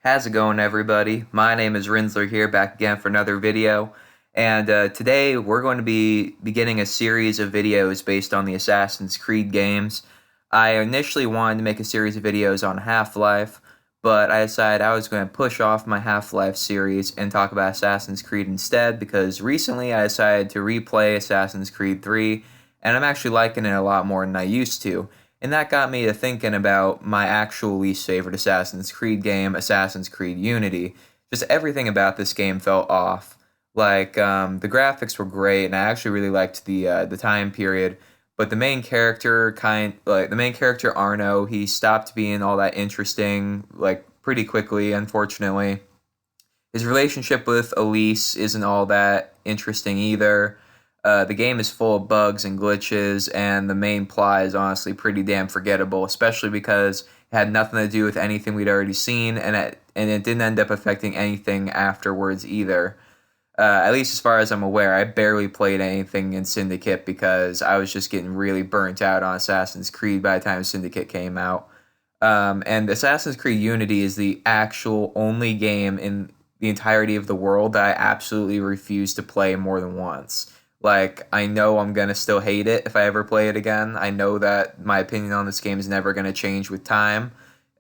How's it going, everybody? My name is Rinzler here, back again for another video. And today we're going to be beginning a series of videos based on the Assassin's Creed games. I initially wanted to make a series of videos on Half-Life, but I decided I was going to push off my Half-Life series and talk about Assassin's Creed instead, because recently I decided to replay Assassin's Creed 3, and I'm actually liking it a lot more than I used to. And that got me to thinking about my actual least favorite Assassin's Creed game, Assassin's Creed Unity. Just everything about this game felt off. The graphics were great, and I actually really liked the time period. But the main character Arno, he stopped being all that interesting, pretty quickly, unfortunately. His relationship with Elise isn't all that interesting either. The game is full of bugs and glitches, and the main plot is honestly pretty damn forgettable, especially because it had nothing to do with anything we'd already seen, and it didn't end up affecting anything afterwards either. At least as far as I'm aware, I barely played anything in Syndicate because I was just getting really burnt out on Assassin's Creed by the time Syndicate came out. And Assassin's Creed Unity is the actual only game in the entirety of the world that I absolutely refuse to play more than once. I know I'm gonna still hate it if I ever play it again. I know that my opinion on this game is never gonna change with time.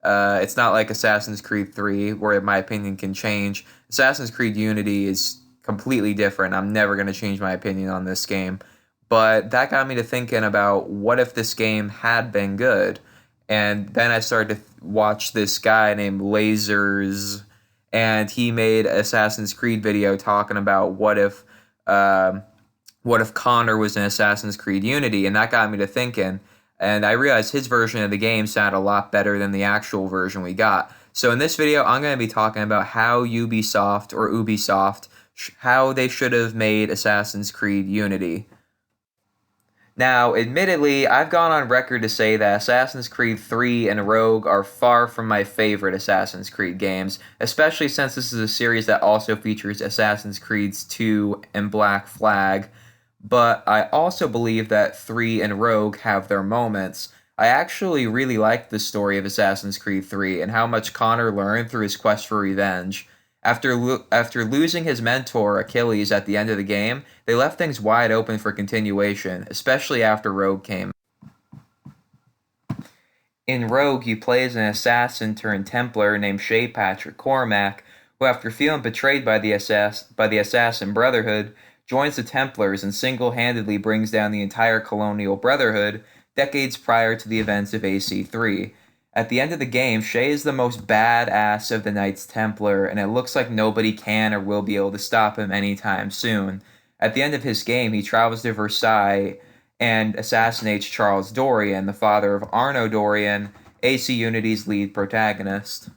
It's not like Assassin's Creed 3, where my opinion can change. Assassin's Creed Unity is completely different. I'm never gonna change my opinion on this game. But that got me to thinking about what if this game had been good. And then I started to watch this guy named Lasers, and he made an Assassin's Creed video talking about what if Connor was in Assassin's Creed Unity, and that got me to thinking, and I realized his version of the game sounded a lot better than the actual version we got. So in this video, I'm going to be talking about how Ubisoft, how they should have made Assassin's Creed Unity. Now, admittedly, I've gone on record to say that Assassin's Creed 3 and Rogue are far from my favorite Assassin's Creed games, especially since this is a series that also features Assassin's Creed 2 and Black Flag. But I also believe that 3 and Rogue have their moments. I actually really liked the story of Assassin's Creed 3 and how much Connor learned through his quest for revenge. After losing his mentor, Achilles, at the end of the game, they left things wide open for continuation, especially after Rogue came. In Rogue, you play as an assassin turned Templar named Shay Patrick Cormac, who, after feeling betrayed by the Assassin Brotherhood, joins the Templars and single-handedly brings down the entire Colonial Brotherhood decades prior to the events of AC3. At the end of the game, Shay is the most badass of the Knights Templar, and it looks like nobody can or will be able to stop him anytime soon. At the end of his game, he travels to Versailles and assassinates Charles Dorian, the father of Arno Dorian, AC Unity's lead protagonist.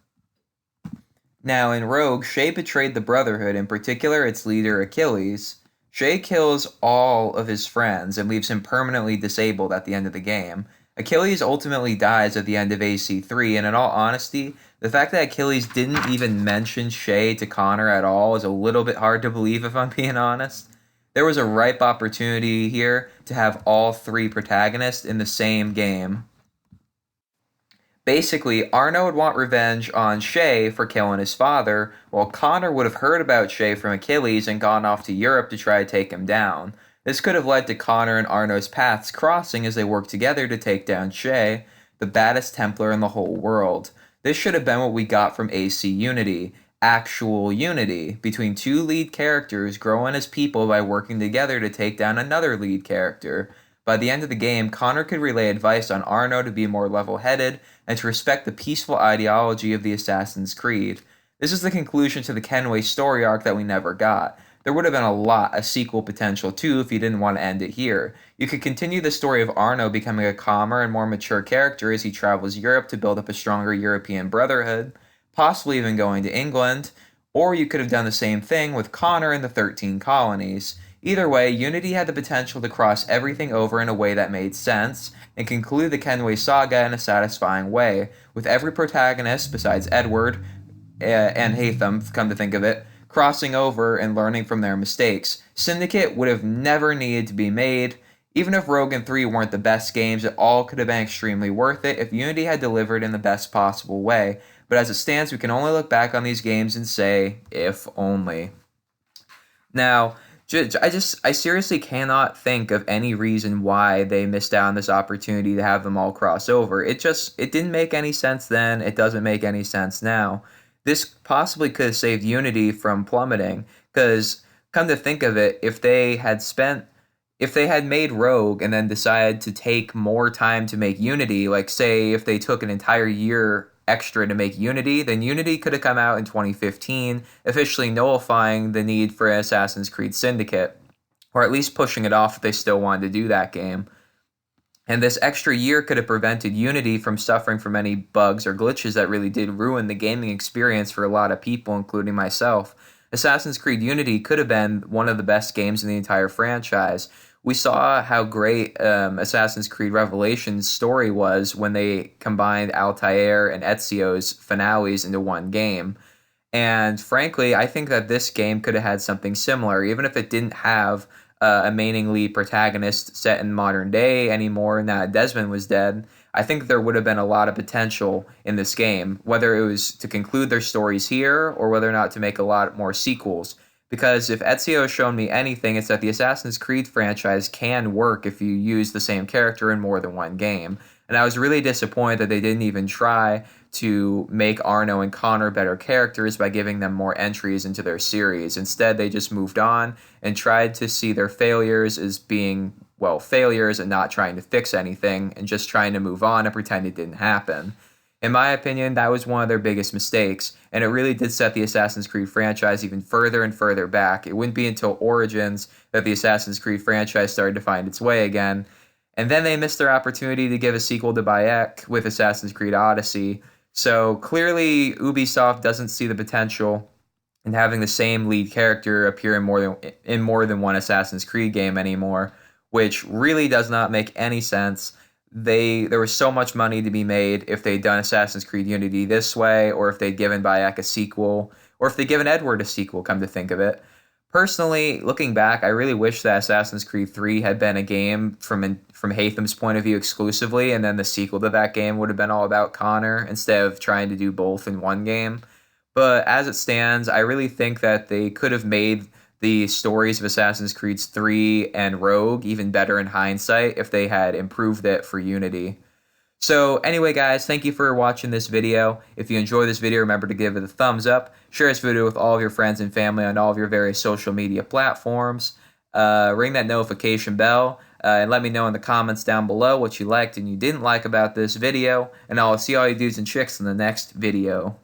Now, in Rogue, Shay betrayed the Brotherhood, in particular its leader Achilles. Shay kills all of his friends and leaves him permanently disabled at the end of the game. Achilles ultimately dies at the end of AC3, and in all honesty, the fact that Achilles didn't even mention Shay to Connor at all is a little bit hard to believe, if I'm being honest. There was a ripe opportunity here to have all three protagonists in the same game. Basically, Arno would want revenge on Shay for killing his father, while Connor would have heard about Shay from Achilles and gone off to Europe to try to take him down. This could have led to Connor and Arno's paths crossing as they worked together to take down Shay, the baddest Templar in the whole world. This should have been what we got from AC Unity, actual unity, between two lead characters growing as people by working together to take down another lead character. By the end of the game, Connor could relay advice on Arno to be more level-headed and to respect the peaceful ideology of the Assassin's Creed. This is the conclusion to the Kenway story arc that we never got. There would have been a sequel potential too if you didn't want to end it here. You could continue the story of Arno becoming a calmer and more mature character as he travels Europe to build up a stronger European brotherhood, possibly even going to England, or you could have done the same thing with Connor and the 13 colonies. Either way, Unity had the potential to cross everything over in a way that made sense, and conclude the Kenway Saga in a satisfying way, with every protagonist, besides Edward and Haytham, come to think of it, crossing over and learning from their mistakes. Syndicate would have never needed to be made. Even if Rogue and 3 weren't the best games, it all could have been extremely worth it if Unity had delivered in the best possible way. but as it stands, we can only look back on these games and say, if only. Now, I seriously cannot think of any reason why they missed out on this opportunity to have them all cross over. It didn't make any sense then. It doesn't make any sense now. This possibly could have saved Unity from plummeting, because come to think of it, if they had made Rogue and then decided to take more time to make Unity, like say if they took an entire year extra to make Unity, then Unity could have come out in 2015, officially nullifying the need for Assassin's Creed Syndicate, or at least pushing it off if they still wanted to do that game. And this extra year could have prevented Unity from suffering from any bugs or glitches that really did ruin the gaming experience for a lot of people, including myself. Assassin's Creed Unity could have been one of the best games in the entire franchise. We saw how great Assassin's Creed Revelations' story was when they combined Altair and Ezio's finales into one game. And frankly, I think that this game could have had something similar, even if it didn't have a main lead protagonist set in modern day anymore, and that Desmond was dead. I think there would have been a lot of potential in this game, whether it was to conclude their stories here or whether or not to make a lot more sequels. Because if Ezio has shown me anything, it's that the Assassin's Creed franchise can work if you use the same character in more than one game. And I was really disappointed that they didn't even try to make Arno and Connor better characters by giving them more entries into their series. Instead, they just moved on and tried to see their failures as being, well, failures and not trying to fix anything and just trying to move on and pretend it didn't happen. In my opinion, that was one of their biggest mistakes, and it really did set the Assassin's Creed franchise even further and further back. It wouldn't be until Origins that the Assassin's Creed franchise started to find its way again, and then they missed their opportunity to give a sequel to Bayek with Assassin's Creed Odyssey. So clearly, Ubisoft doesn't see the potential in having the same lead character appear in more than one Assassin's Creed game anymore, which really does not make any sense. There was so much money to be made if they'd done Assassin's Creed Unity this way, or if they'd given Bayek a sequel, or if they'd given Edward a sequel, come to think of it. Personally, looking back, I really wish that Assassin's Creed 3 had been a game from Hatham's point of view exclusively, and then the sequel to that game would have been all about Connor, instead of trying to do both in one game. But as it stands, I really think that they could have made the stories of Assassin's Creed 3 and Rogue even better in hindsight if they had improved it for Unity. So anyway, guys, thank you for watching this video. If you enjoyed this video, remember to give it a thumbs up. Share this video with all of your friends and family on all of your various social media platforms. Ring that notification bell and let me know in the comments down below what you liked and you didn't like about this video. And I'll see all you dudes and chicks in the next video.